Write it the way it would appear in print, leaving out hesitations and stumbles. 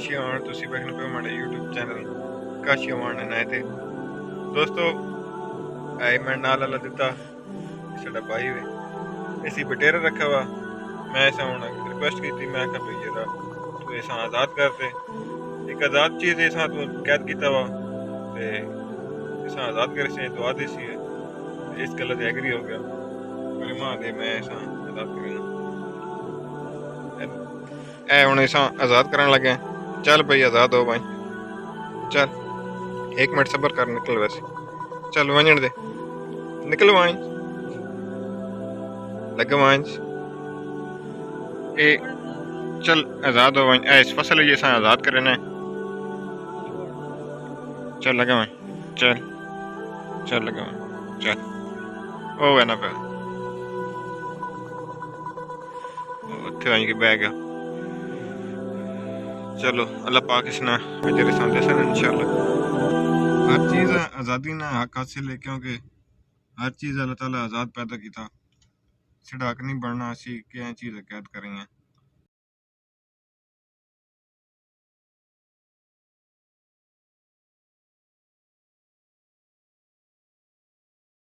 काशियावान तुसी वेखने पे हमारे यूट्यूब चैनल काशियावान नए थे दोस्तों आई मैं नाल अल्लाह दिता साडा भाई वे ऐसी बटेरा रखा हुआ मैं ऐसा होना रिक्वेस्ट की थी मैं कहा भाई जरा तू ऐसा आज़ाद कर दे एक आज़ाद चीज़ ऐसा तू कैद किया हुआ ते ऐसा आज़ाद करे से दुआ दी सी है इस गल ते एग्री हो गया मेरे मां दे मैं ऐसा आज़ाद करना ए हुन ऐसा आज़ाद करन लगे चल भाई आज़ाद हो भाई चल 1 मिनट सब्र कर निकल वैसे चल वंजन दे निकल वाई लग वाई ए चल आज़ाद हो वाई इस फसल ये सा आज़ाद करना है चल लगा वाई चल चल लगा वाई चल ओ है ना पे उत्थे वाई के बैग चलो अल्लाह पाक इसना अजर सामने सन इंशाल्लाह हर चीज़ आज़ादी ना हक हासिल है क्योंकि हर चीज़ अल्लाह ताला आज़ाद पैदा किया सिर्फ हक नहीं बनना असी क्या चीज़ कैद करेंगे